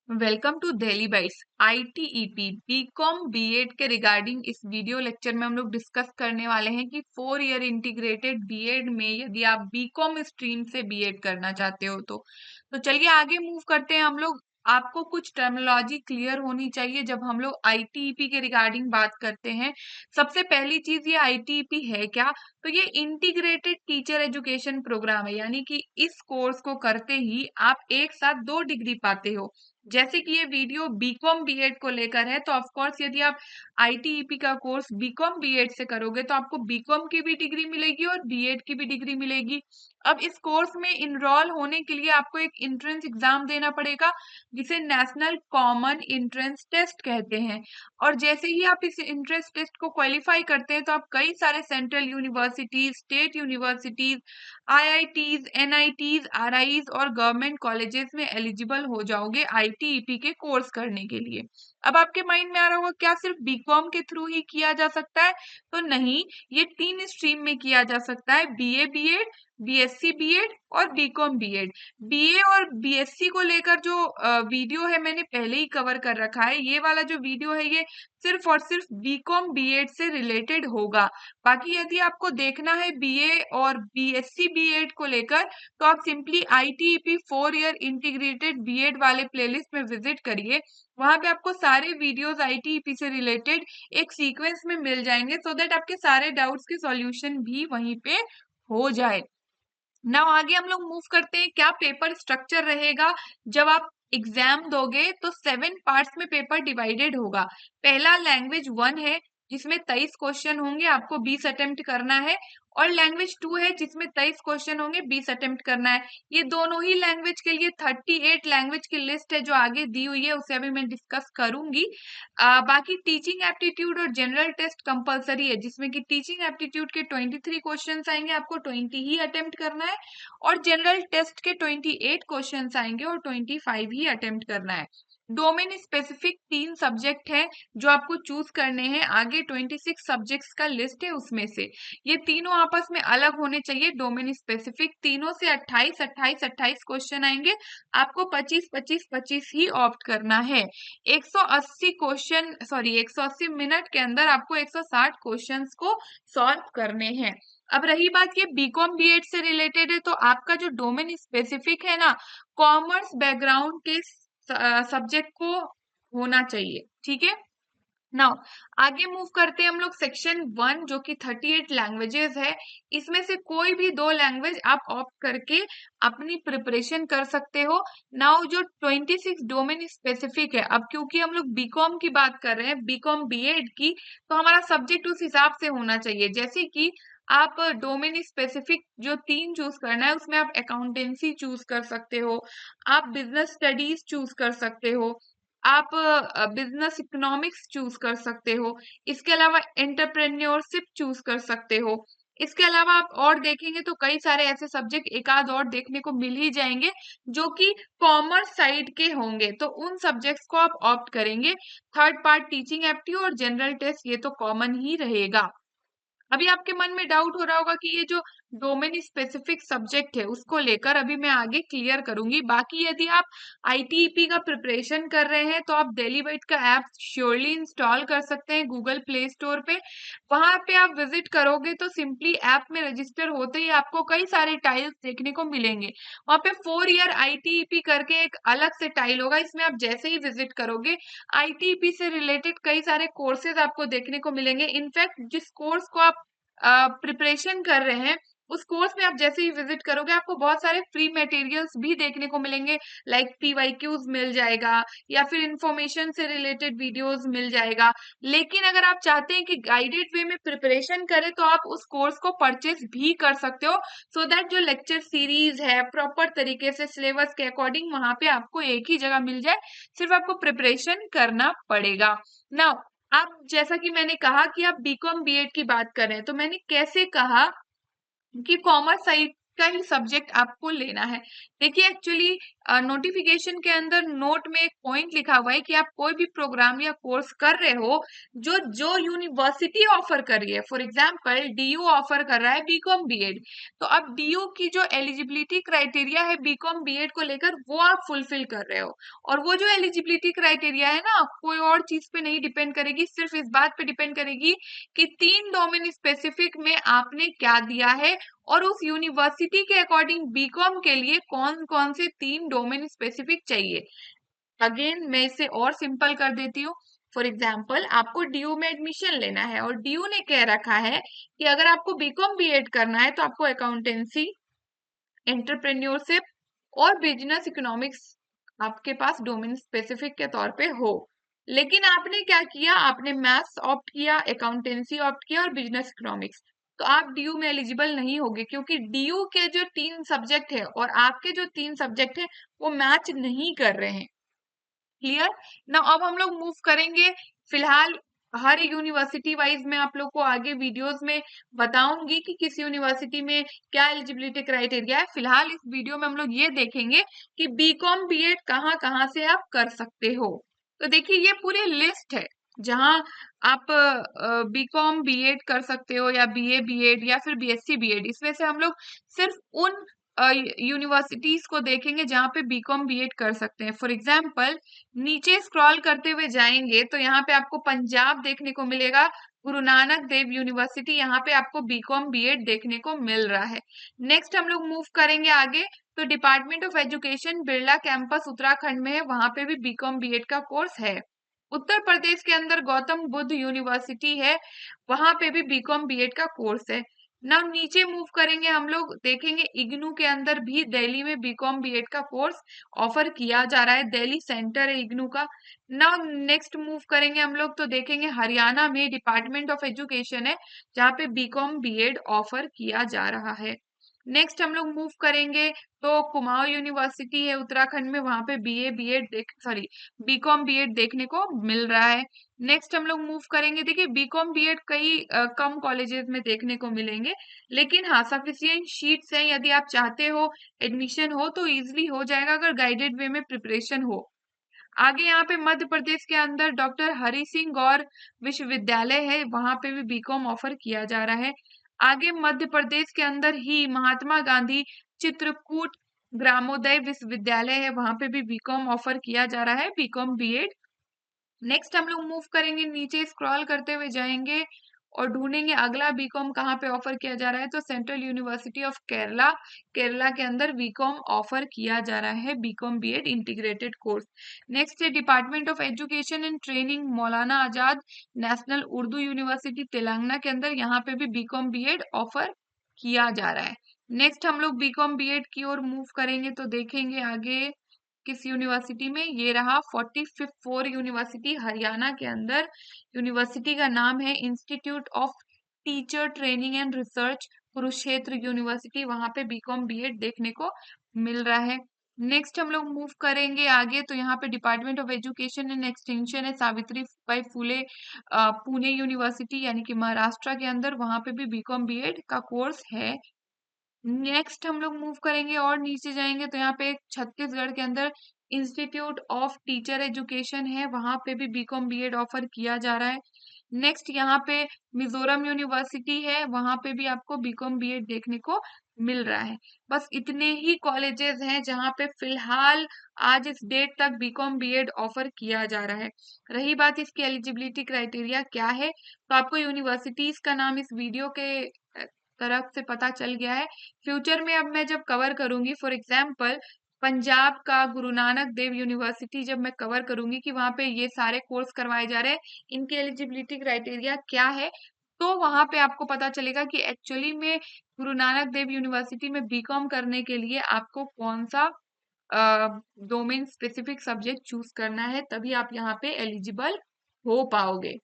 Welcome to Delhi Bytes. ITEP BCom BEd के regarding इस video lecture में हम लोग डिस्कस करने वाले हैं कि 4 ईयर इंटीग्रेटेड बीएड में यदि आप बीकॉम स्ट्रीम से बीएड करना चाहते हो तो चलिए आगे मूव करते हैं हम लोग। आपको कुछ टर्मिनोलॉजी क्लियर होनी चाहिए जब हम लोग आईटीईपी के रिगार्डिंग बात करते हैं। सबसे पहली चीज, ये आईटीईपी है क्या? तो ये इंटीग्रेटेड टीचर एजुकेशन प्रोग्राम है, यानी कि इस कोर्स को करते ही आप एक साथ 2 डिग्री पाते हो। जैसे कि ये वीडियो बीकॉम बीएड को लेकर है, तो ऑफ कोर्स यदि आप आईटीईपी का कोर्स बीकॉम बीएड से करोगे तो आपको बीकॉम की भी डिग्री मिलेगी और बीएड की भी डिग्री मिलेगी। अब इस कोर्स में इनरोल होने के लिए आपको एक एंट्रेंस एग्जाम देना पड़ेगा, जिसे नेशनल कॉमन एंट्रेंस टेस्ट कहते हैं। और जैसे ही आप इस एंट्रेंस टेस्ट को क्वालिफाई करते हैं तो आप कई सारे central universities, state universities, IITs, NITs, RIEs और गवर्नमेंट कॉलेजेस में एलिजिबल हो जाओगे आईटीईपी के कोर्स करने के लिए। अब आपके माइंड में आ रहा होगा, क्या सिर्फ बीकॉम के थ्रू ही किया जा सकता है? तो नहीं, ये 3 स्ट्रीम में किया जा सकता है, बीए बीएड, बीएससी बीएड और बीकॉम बीएड। बीए और बीएससी को लेकर जो वीडियो है मैंने पहले ही कवर कर रखा है। ये वाला जो वीडियो है ये सिर्फ और सिर्फ बीकॉम बीएड से रिलेटेड होगा। बाकी यदि आपको देखना है बीए और बीएससी बीएड को लेकर, तो आप simply ITEP 4 year integrated BEd वाले प्लेलिस्ट में विजिट करिए। वहां पे आपको सारे वीडियोस आईटीईपी से रिलेटेड एक सीक्वेंस में मिल जाएंगे, सो दैट आपके सारे डाउट्स के सॉल्यूशन भी वहीं पे हो जाए। नाउ आगे हम लोग मूव करते हैं, क्या पेपर स्ट्रक्चर रहेगा जब आप एग्जाम दोगे। तो 7 पार्ट्स में पेपर डिवाइडेड होगा। पहला लैंग्वेज 1 है, जिसमें 23 क्वेश्चन होंगे, आपको 20 अटेम्प्ट करना है। और लैंग्वेज 2 है, जिसमें 23 क्वेश्चन होंगे, 20 अटेम्प्ट करना है। ये दोनों ही लैंग्वेज के लिए 38 लैंग्वेज की लिस्ट है जो आगे दी हुई है, उसे अभी मैं डिस्कस करूंगी। बाकी टीचिंग एप्टीट्यूड और जनरल टेस्ट कंपलसरी है, जिसमें कि टीचिंग एप्टीट्यूड के 23 क्वेश्चंस आएंगे, आपको 20 ही अटेम्प्ट करना है। और जनरल टेस्ट के 28 क्वेश्चंस आएंगे और 25 ही अटेम्प्ट करना है। डोमेन स्पेसिफिक 3 सब्जेक्ट हैं जो आपको चूज करने हैं। आगे 26 सब्जेक्ट्स का लिस्ट है, उसमें से ये तीनों आपस में अलग होने चाहिए। डोमेन स्पेसिफिक तीनों से 28 क्वेश्चन आएंगे, आपको 25 ही ऑप्ट करना है। 180 क्वेश्चन, सॉरी 180 मिनट के अंदर आपको 160 क्वेश्चंस को सॉल्व करने हैं। अब रही बात ये बीकॉम बीएड से रिलेटेड है, तो आपका जो डोमेन स्पेसिफिक है ना, कॉमर्स बैकग्राउंड के सब्जेक्ट को होना चाहिए, ठीक है। नाउ आगे मूव करते हैं हम लोग सेक्शन 1, जो कि 38 लैंग्वेजेस है। इसमें से कोई भी 2 लैंग्वेज आप ऑप्ट करके अपनी प्रिपरेशन कर सकते हो। नाउ जो 26 डोमेन स्पेसिफिक है, अब क्योंकि हम लोग बीकॉम की बात कर रहे हैं, बीकॉम बीएड की, तो हमारा सब्जेक्ट उस हिसाब से होना चाहिए। जैसे कि आप डोमेन स्पेसिफिक जो 3 चूज करना है, उसमें आप अकाउंटेंसी चूज कर सकते हो, आप बिजनेस स्टडीज चूज कर सकते हो, आप बिजनेस इकोनॉमिक्स चूज कर सकते हो, इसके अलावा एंटरप्रेन्योरशिप चूज कर सकते हो। इसके अलावा आप और देखेंगे तो कई सारे ऐसे सब्जेक्ट एक आध और देखने को मिल ही जाएंगे जो कि कॉमर्स साइड के होंगे, तो उन सब्जेक्ट्स को आप ऑप्ट करेंगे। थर्ड पार्ट टीचिंग एप्टीट्यूड और जनरल टेस्ट, ये तो कॉमन ही रहेगा। अभी आपके मन में डाउट हो रहा होगा कि ये जो डोमेन स्पेसिफिक सब्जेक्ट है उसको लेकर अभी मैं आगे क्लियर करूंगी। बाकी यदि आप आईटीईपी का प्रिपरेशन कर रहे हैं तो आप दिल्ली बाइट का ऐप श्योरली इंस्टॉल कर सकते हैं गूगल प्ले स्टोर पे। वहां पे आप विजिट करोगे तो सिंपली ऐप में रजिस्टर होते ही आपको कई सारे टाइल्स देखने को मिलेंगे। वहां पे 4 ईयर आईटीईपी करके एक अलग से टाइल होगा, इसमें आप जैसे ही विजिट करोगे आईटीईपी से रिलेटेड कई सारे कोर्सेज आपको देखने को मिलेंगे। इनफैक्ट जिस कोर्स को आप प्रिपरेशन कर रहे हैं, उस कोर्स में आप जैसे ही विजिट करोगे आपको बहुत सारे फ्री मटेरियल्स भी देखने को मिलेंगे, लाइक पीवाईक्यूज मिल जाएगा या फिर इंफॉर्मेशन से रिलेटेड वीडियोस मिल जाएगा। लेकिन अगर आप चाहते हैं कि गाइडेड वे में प्रिपरेशन करें तो आप उस कोर्स को परचेज भी कर सकते हो, सो दैट जो लेक्चर सीरीज है प्रॉपर तरीके से सिलेबस के अकॉर्डिंग वहां पे आपको एक ही जगह मिल जाए, सिर्फ आपको प्रिपरेशन करना पड़ेगा। नाउ अब जैसा कि मैंने कहा कि आप बीकॉम बीएड की बात कर रहे हैं, तो मैंने कैसे कहा कि कॉमर्स साइड का ही सब्जेक्ट आपको लेना है। देखिए एक्चुअली नोटिफिकेशन के अंदर नोट में एक पॉइंट लिखा हुआ है कि आप कोई भी प्रोग्राम या कोर्स कर रहे हो जो जो यूनिवर्सिटी ऑफर कर रही है। फॉर एग्जांपल डीयू ऑफर कर रहा है बीकॉम बीएड, तो अब डीयू की जो एलिजिबिलिटी क्राइटेरिया है बीकॉम बीएड को लेकर वो आप फुलफिल कर रहे हो, और वो जो एलिजिबिलिटी क्राइटेरिया है ना कोई और चीज पे नहीं डिपेंड करेगी, सिर्फ इस बात पे डिपेंड करेगी कि 3 डोमेन स्पेसिफिक में आपने क्या दिया है और उस यूनिवर्सिटी के अकॉर्डिंग बीकॉम के लिए कौन कौन से 3 डोमेन स्पेसिफिक चाहिए। अगेन मैं इसे और सिंपल कर देती हूँ। फॉर एग्जाम्पल आपको डीयू में एडमिशन लेना है और डीयू ने कह रखा है कि अगर आपको बीकॉम बीएड करना है तो आपको अकाउंटेंसी, एंटरप्रेन्योरशिप और बिजनेस इकोनॉमिक्स आपके पास डोमेन स्पेसिफिक के तौर पे हो। लेकिन आपने क्या किया, आपने मैथ्स ऑप्ट किया, अकाउंटेंसी ऑप्ट किया और बिजनेस इकोनॉमिक्स, तो आप डीयू में एलिजिबल नहीं होगे क्योंकि डीयू के जो 3 सब्जेक्ट है और आपके जो 3 सब्जेक्ट है वो मैच नहीं कर रहे हैं। क्लियर ना। अब हम लोग मूव करेंगे, फिलहाल हर यूनिवर्सिटी वाइज मैं आप लोग को आगे वीडियोस में बताऊंगी कि किस यूनिवर्सिटी में क्या एलिजिबिलिटी क्राइटेरिया है। फिलहाल इस वीडियो में हम लोग ये देखेंगे कि बीकॉम बीएड कहाँ कहाँ से आप कर सकते हो। तो देखिए ये पूरी लिस्ट है जहां आप बीकॉम बीएड कर सकते हो या बीए बीएड या फिर बीएससी बीएड। इसमें से हम लोग सिर्फ उन यूनिवर्सिटीज को देखेंगे जहां पे बीकॉम बीएड कर सकते हैं। फॉर एग्जाम्पल नीचे स्क्रॉल करते हुए जाएंगे तो यहाँ पे आपको पंजाब देखने को मिलेगा, गुरु नानक देव यूनिवर्सिटी, यहाँ पे आपको बीकॉम बीएड देखने को मिल रहा है। नेक्स्ट हम लोग मूव करेंगे आगे, तो department of education Birla campus Uttarakhand में है, वहां पे भी बीकॉम बीएड का कोर्स है। उत्तर प्रदेश के अंदर गौतम बुद्ध यूनिवर्सिटी है, वहां पे भी बीकॉम बीएड का कोर्स है। ना नीचे मूव करेंगे हम लोग देखेंगे इग्नू के अंदर भी दिल्ली में बीकॉम बीएड का कोर्स ऑफर किया जा रहा है, दिल्ली सेंटर है इग्नू का। ना नेक्स्ट मूव करेंगे हम लोग तो देखेंगे हरियाणा में डिपार्टमेंट ऑफ एजुकेशन है जहाँ पे बीकॉम बीएड ऑफर किया जा रहा है। नेक्स्ट हम लोग मूव करेंगे तो कुमाऊं यूनिवर्सिटी है उत्तराखंड में, वहां पे बीए बीएड बीकॉम बीएड देखने को मिल रहा है। नेक्स्ट हम लोग मूव करेंगे, देखिए बीकॉम बीएड कई कम कॉलेजेस में देखने को मिलेंगे, लेकिन हाँ सफिशियंट शीट्स हैं, यदि आप चाहते हो एडमिशन हो तो इजिली हो जाएगा अगर गाइडेड वे में प्रिपरेशन हो। आगे यहाँ पे मध्य प्रदेश के अंदर डॉक्टर हरि सिंह गौर विश्वविद्यालय है, वहां पे भी बीकॉम ऑफर किया जा रहा है। आगे मध्य प्रदेश के अंदर ही महात्मा गांधी चित्रकूट ग्रामोदय विश्वविद्यालय है, वहां पे भी बीकॉम ऑफर किया जा रहा है, बीकॉम बीएड। नेक्स्ट हम लोग मूव करेंगे, नीचे स्क्रॉल करते हुए जाएंगे और ढूंढेंगे अगला बीकॉम कहाँ पे ऑफर किया जा रहा है, तो central university of Kerala, Kerala के अंदर बीकॉम ऑफर किया जा रहा है, BCom BEd integrated course. Next है department of education and training Maulana Azad national Urdu university Telangana के अंदर, यहाँ पे भी बीकॉम बीएड ऑफर किया जा रहा है। नेक्स्ट हम लोग बीकॉम बीएड की ओर मूव करेंगे तो देखेंगे आगे किस यूनिवर्सिटी में, ये रहा 44 यूनिवर्सिटी हरियाणा के अंदर। यूनिवर्सिटी का नाम है institute of teacher training and research Kurukshetra university, वहां पे बीकॉम बीएड देखने को मिल रहा है। नेक्स्ट हम लोग मूव करेंगे आगे तो यहाँ पे department of education and extension है सावित्री बाई फुले पुणे यूनिवर्सिटी यानी कि महाराष्ट्र के अंदर, वहां पे भी बीकॉम बीएड का कोर्स है। नेक्स्ट हम लोग मूव करेंगे और नीचे जाएंगे तो यहाँ पे छत्तीसगढ़ के अंदर इंस्टीट्यूट ऑफ टीचर एजुकेशन है, वहां पे भी बीकॉम बीएड ऑफर किया जा रहा है। नेक्स्ट यहाँ पे मिजोरम यूनिवर्सिटी है, वहां पे भी आपको बीकॉम बीएड देखने को मिल रहा है। बस इतने ही कॉलेजेस हैं जहाँ पे फिलहाल आज इस डेट तक बीकॉम बीएड ऑफर किया जा रहा है। रही बात इसकी एलिजिबिलिटी क्राइटेरिया क्या है, तो आपको यूनिवर्सिटीज का नाम इस वीडियो के तरफ से पता चल गया है। फ्यूचर में अब मैं जब कवर करूंगी, फॉर एग्जाम्पल पंजाब का गुरु नानक देव यूनिवर्सिटी जब मैं कवर करूंगी कि वहां पे ये सारे कोर्स करवाए जा रहे हैं, इनकी एलिजिबिलिटी क्राइटेरिया क्या है, तो वहां पे आपको पता चलेगा कि एक्चुअली में गुरु नानक देव यूनिवर्सिटी में बीकॉम करने के लिए आपको कौन सा डोमेन स्पेसिफिक सब्जेक्ट चूज करना है, तभी आप यहाँ पे एलिजिबल हो पाओगे।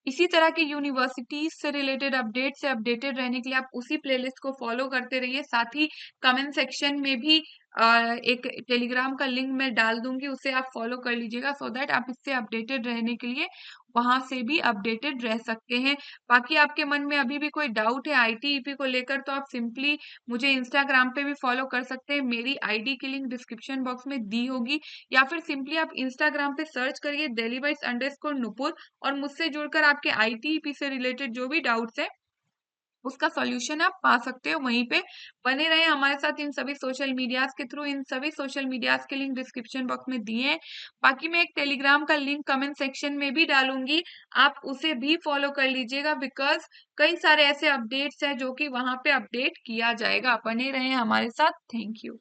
इसी तरह के यूनिवर्सिटीज से रिलेटेड अपडेट से अपडेटेड रहने के लिए आप उसी प्लेलिस्ट को फॉलो करते रहिए। साथ ही कमेंट सेक्शन में भी एक टेलीग्राम का लिंक मैं डाल दूंगी, उसे आप फॉलो कर लीजिएगा सो दैट आप इससे अपडेटेड रहने के लिए वहां से भी अपडेटेड रह सकते हैं। बाकी आपके मन में अभी भी कोई डाउट है आईटीईपी को लेकर तो आप सिंपली मुझे इंस्टाग्राम पे भी फॉलो कर सकते हैं, मेरी आईडी की लिंक डिस्क्रिप्शन बॉक्स में दी होगी, या फिर सिंपली आप इंस्टाग्राम पे सर्च करिए delhibytes_nupur और मुझसे जुड़कर आपके आईटीईपी से रिलेटेड जो भी डाउट्स है उसका सॉल्यूशन आप पा सकते हो वहीं पे। बने रहें हमारे साथ इन सभी सोशल मीडियाज के थ्रू, इन सभी सोशल मीडियाज के लिंक डिस्क्रिप्शन बॉक्स में दिए हैं। बाकी मैं एक टेलीग्राम का लिंक कमेंट सेक्शन में भी डालूंगी, आप उसे भी फॉलो कर लीजिएगा, बिकॉज कई सारे ऐसे अपडेट्स हैं जो कि वहां पे अपडेट किया जाएगा। बने रहें हमारे साथ। Thank you.